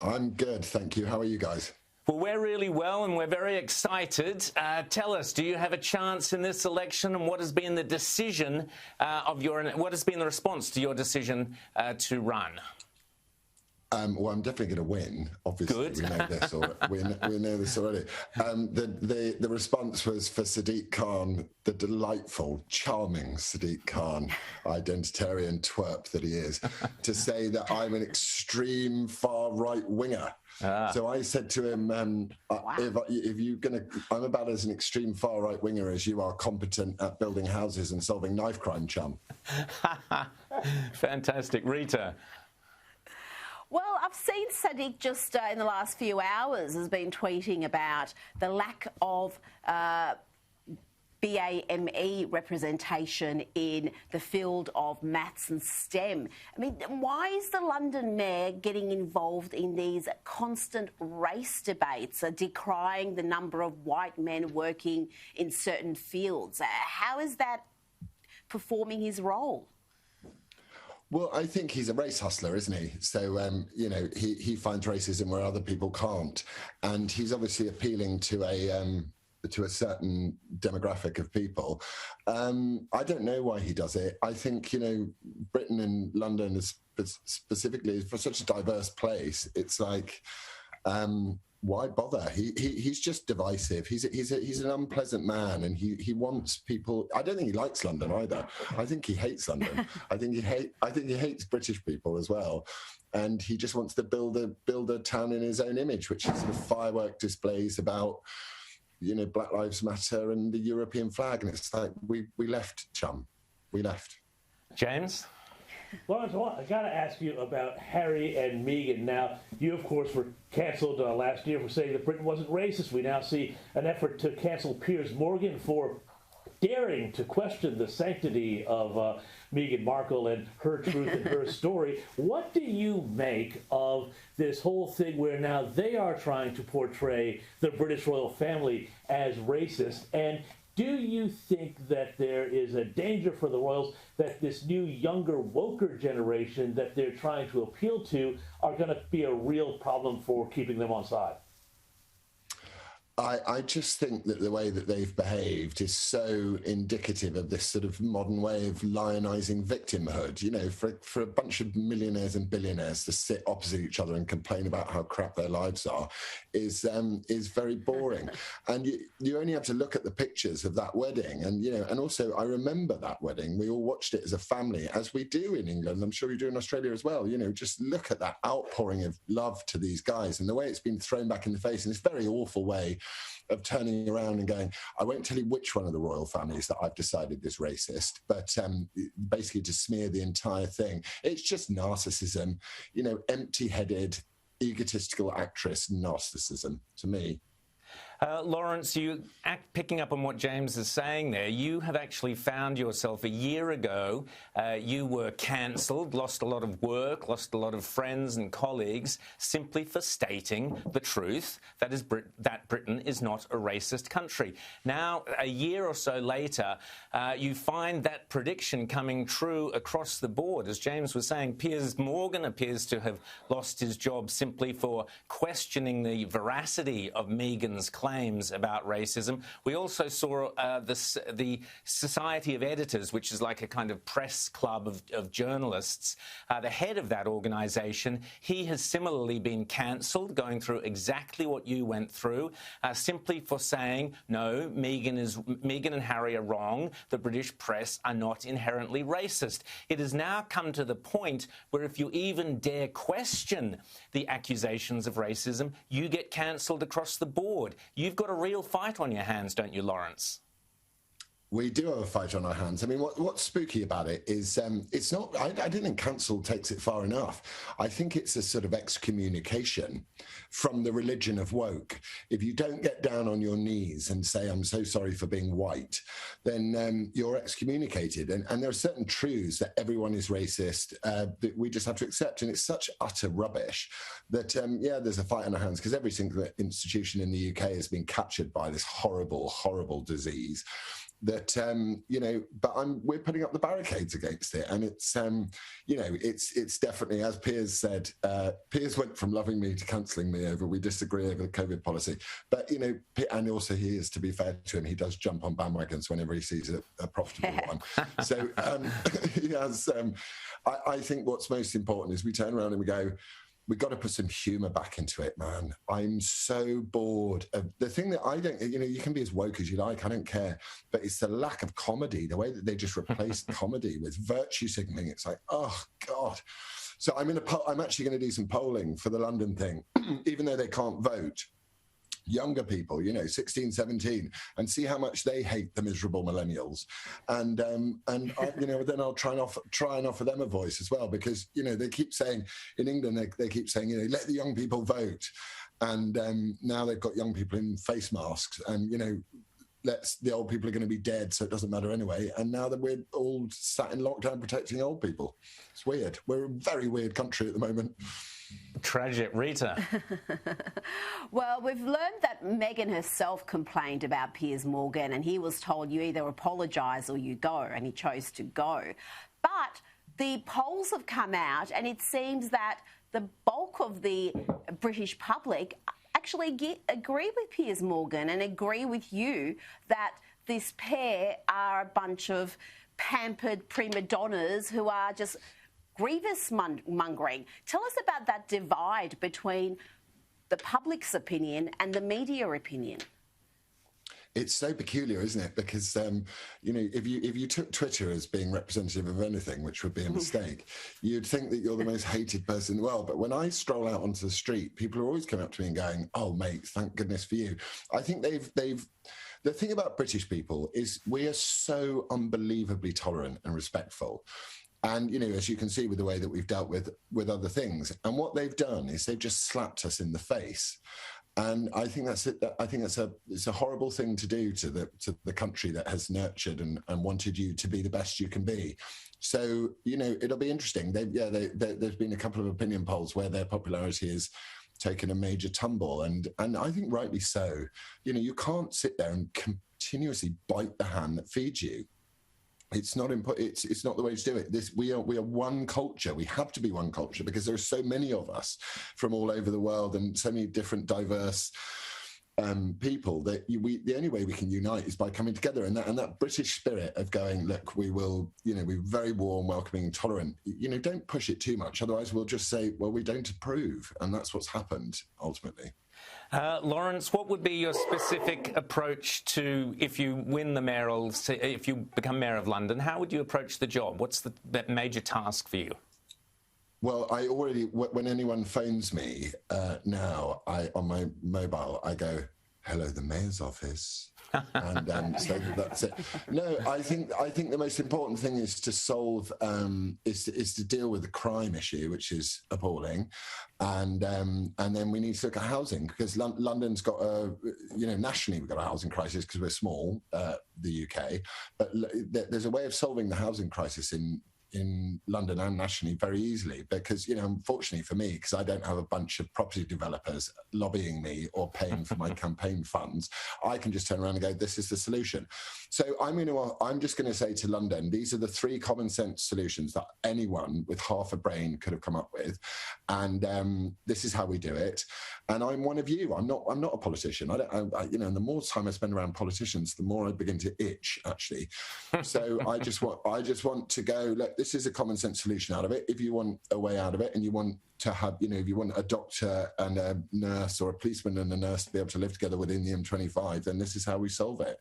I'm good, thank you. How are you guys? Well, we're really well and we're very excited. Tell us, do you have a chance in this election, and what has been the decision what has been the response to your decision to run? Well, I'm definitely going to win. Obviously, Good. we know this. We know this already. The response was for Sadiq Khan, the delightful, charming Sadiq Khan, identarian twerp that he is, to say that I'm an extreme far right winger. So I said to him, if you're going to, I'm about as an extreme far right winger as you are competent at building houses and solving knife crime, chum. Fantastic. Rita. Well, I've seen Sadiq just in the last few hours has been tweeting about the lack of BAME representation in the field of maths and STEM. I mean, why is the London Mayor getting involved in these constant race debates, decrying the number of white men working in certain fields? How is that performing his role? Well, I think he's a race hustler, isn't he? So, you know, he finds racism where other people can't. And he's obviously appealing to a certain demographic of people. I don't know why he does it. I think, you know, Britain and London is specifically for such a diverse place. It's like, why bother? He's just divisive. He's an unpleasant man, and he wants people. I don't think he likes London either. I think he hates London. I think he hates British people as well, and he just wants to build a town in his own image, which is sort of firework displays about, you know, Black Lives Matter and the European flag. And it's like we left, chum. We left. James. Laurence, I got to ask you about Harry and Meghan. Now, you, of course, were cancelled last year for saying that Britain wasn't racist. We now see an effort to cancel Piers Morgan for daring to question the sanctity of Meghan Markle and her truth and her story. What do you make of this whole thing where now they are trying to portray the British royal family as racist? And do you think that there is a danger for the royals that this new younger, woker generation that they're trying to appeal to are going to be a real problem for keeping them on side? I just think that the way that they've behaved is so indicative of this sort of modern way of lionising victimhood. You know, for a bunch of millionaires and billionaires to sit opposite each other and complain about how crap their lives are is very boring. And you only have to look at the pictures of that wedding. And, you know, and also I remember that wedding. We all watched it as a family, as we do in England. I'm sure you do in Australia as well. You know, just look at that outpouring of love to these guys and the way it's been thrown back in the face in this very awful way of turning around and going, I won't tell you which one of the royal families that I've decided is racist, but basically to smear the entire thing. It's just narcissism, you know, empty-headed, egotistical actress narcissism to me. Laurence, picking up on what James is saying there, you have actually found yourself a year ago, you were cancelled, lost a lot of work, lost a lot of friends and colleagues, simply for stating the truth, that Britain is not a racist country. Now, a year or so later, you find that prediction coming true across the board. As James was saying, Piers Morgan appears to have lost his job simply for questioning the veracity of Meghan's claims about racism. We also saw the Society of Editors, which is like a kind of press club of journalists. The head of that organisation, he has similarly been cancelled, going through exactly what you went through, simply for saying, no, Meghan and Harry are wrong. The British press are not inherently racist. It has now come to the point where if you even dare question the accusations of racism, you get cancelled across the board. You've got a real fight on your hands, don't you, Laurence? We do have a fight on our hands. I mean, what's spooky about it is it's not, I don't think cancel takes it far enough. I think it's a sort of excommunication from the religion of woke. If you don't get down on your knees and say, I'm so sorry for being white, then you're excommunicated. And there are certain truths that everyone is racist that we just have to accept. And it's such utter rubbish that, yeah, there's a fight on our hands because every single institution in the UK has been captured by this horrible, horrible disease. that but we're putting up the barricades against it, and it's it's definitely, as Piers said, Piers went from loving me to cancelling me over we disagree over the COVID policy, but and also he is, to be fair to him, he does jump on bandwagons whenever he sees a profitable one. So he has. I think what's most important is we turn around and we go, we've got to put some humour back into it, man. I'm so bored of the thing that I don't, you can be as woke as you like, I don't care, but it's the lack of comedy, the way that they just replaced comedy with virtue signalling. It's like, oh, God. So I'm actually going to do some polling for the London thing, even though they can't vote. Younger people, 16, 17, and see how much they hate the miserable millennials, and then I'll try and offer them a voice as well, because they keep saying in England, they keep saying let the young people vote, and now they've got young people in face masks, and the old people are going to be dead, so it doesn't matter anyway. And now that we're all sat in lockdown protecting old people, it's weird. We're a very weird country at the moment. Tragic. Rita. Well, we've learned that Meghan herself complained about Piers Morgan, and he was told you either apologise or you go, and he chose to go. But the polls have come out, and it seems that the bulk of the British public actually agree with Piers Morgan and agree with you that this pair are a bunch of pampered prima donnas who are just grievous mongering. Tell us about that divide between the public's opinion and the media opinion. It's so peculiar, isn't it? Because if you took Twitter as being representative of anything, which would be a mistake, you'd think that you're the most hated person in the world. But when I stroll out onto the street, people are always coming up to me and going, "Oh, mate, thank goodness for you." I think they've. The thing about British people is we are so unbelievably tolerant and respectful. And, as you can see with the way that we've dealt with other things. And what they've done is they've just slapped us in the face. And I think that's it. I think it's a horrible thing to do to the country that has nurtured and wanted you to be the best you can be. So, it'll be interesting. There's been a couple of opinion polls where their popularity has taken a major tumble. And I think rightly so. You can't sit there and continuously bite the hand that feeds you. It's not it's not the way to do it. We are one culture. We have to be one culture because there are so many of us from all over the world and so many different diverse people that the only way we can unite is by coming together. And that British spirit of going, look, we will, we're very warm, welcoming, tolerant. Don't push it too much. Otherwise, we'll just say, well, we don't approve, and that's what's happened ultimately. Laurence, what would be your specific approach to, if you win the mayoral, if you become Mayor of London, how would you approach the job? What's the major task for you? Well, I already, when anyone phones me now, on my mobile, I go, "Hello, the mayor's office." And so that's it. No, I think the most important thing is to solve is to deal with the crime issue, which is appalling, and then we need to look at housing, because London's got nationally we've got a housing crisis because we're small, the UK, but there's a way of solving the housing crisis in London and nationally very easily, because, unfortunately for me, because I don't have a bunch of property developers lobbying me or paying for my campaign funds, I can just turn around and go, this is the solution. So I'm just going to say to London, these are the 3 common sense solutions that anyone with half a brain could have come up with. And this is how we do it. And I'm one of you. I'm not a politician. And the more time I spend around politicians, the more I begin to itch, actually. So I just want to go, look, this is a common sense solution out of it. If you want a way out of it, and you want to have, if you want a doctor and a nurse, or a policeman and a nurse to be able to live together within the M25, then this is how we solve it.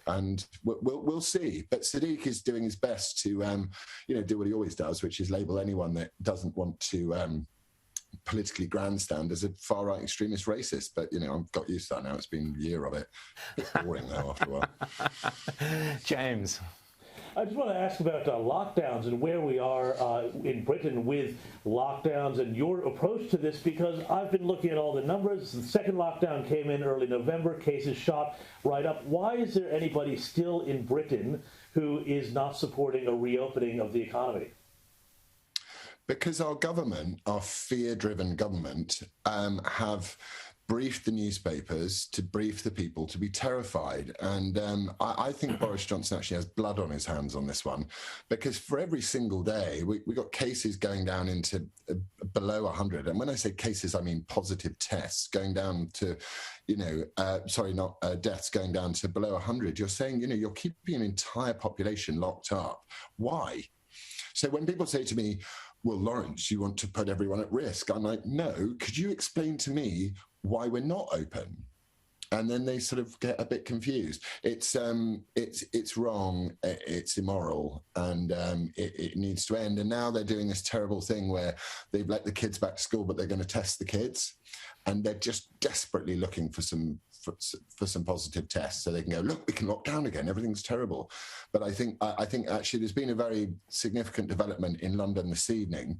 And we'll see. But Sadiq is doing his best to, do what he always does, which is label anyone that doesn't want to politically grandstand as a far-right extremist racist. But, I've got used to that now. It's been a year of it. A bit boring, though, after a while. James. I just want to ask about lockdowns and where we are in Britain with lockdowns and your approach to this, because I've been looking at all the numbers. The second lockdown came in early November, cases shot right up. Why is there anybody still in Britain who is not supporting a reopening of the economy? Because our government, our fear-driven government, have briefed the newspapers, to brief the people, to be terrified. And I think Boris Johnson actually has blood on his hands on this one, because for every single day, we got cases going down into below 100. And when I say cases, I mean positive tests going down to, deaths going down to below 100. You're saying, you're keeping an entire population locked up. Why? So when people say to me, well, Laurence, you want to put everyone at risk, I'm like, no, could you explain to me why we're not open? And then they sort of get a bit confused. It's wrong, it's immoral, and it needs to end. And now they're doing this terrible thing where they've let the kids back to school, but they're going to test the kids, and they're just desperately looking for some positive tests so they can go, look, we can lock down again, everything's terrible. But I think actually there's been a very significant development in London this evening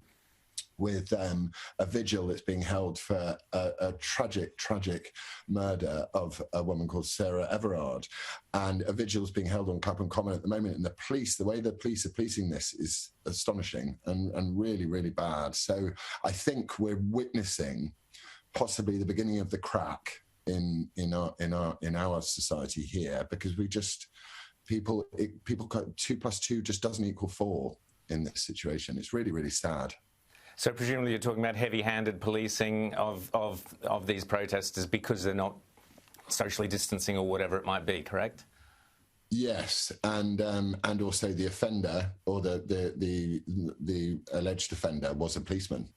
with a vigil that's being held for a tragic murder of a woman called Sarah Everard. And a vigil is being held on Clapham Common at the moment. And the way the police are policing this is astonishing and really, really bad. So I think we're witnessing possibly the beginning of the crack in our society here, because people 2 + 2 just doesn't equal 4 in this situation. It's really, really sad. So presumably you're talking about heavy-handed policing of these protesters because they're not socially distancing or whatever it might be, correct? Yes, and also the offender or the alleged offender was a policeman.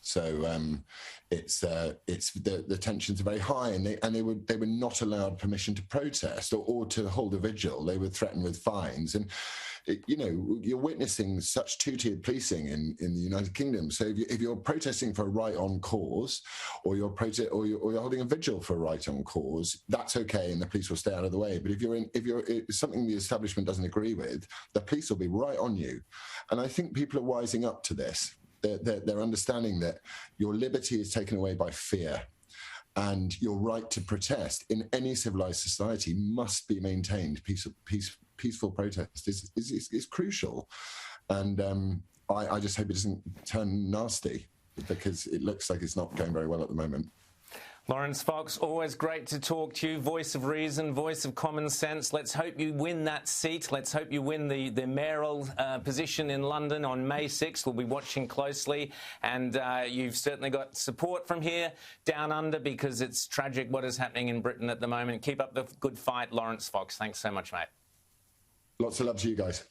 So the tensions are very high, and they were not allowed permission to protest or to hold a vigil. They were threatened with fines, and you're witnessing such two-tiered policing in the United Kingdom. So if you're protesting for a right-on cause, or you're holding a vigil for a right-on cause, that's okay, and the police will stay out of the way. But if it's something the establishment doesn't agree with, the police will be right on you. And I think people are wising up to this. They're understanding that your liberty is taken away by fear, and your right to protest in any civilized society must be maintained. Peaceful protest is crucial, and I just hope it doesn't turn nasty, because it looks like it's not going very well at the moment. Laurence Fox, always great to talk to you. Voice of reason, voice of common sense. Let's hope you win that seat. Let's hope you win the mayoral position in London on May 6th. We'll be watching closely. And you've certainly got support from here down under, because it's tragic what is happening in Britain at the moment. Keep up the good fight, Laurence Fox. Thanks so much, mate. Lots of love to you guys.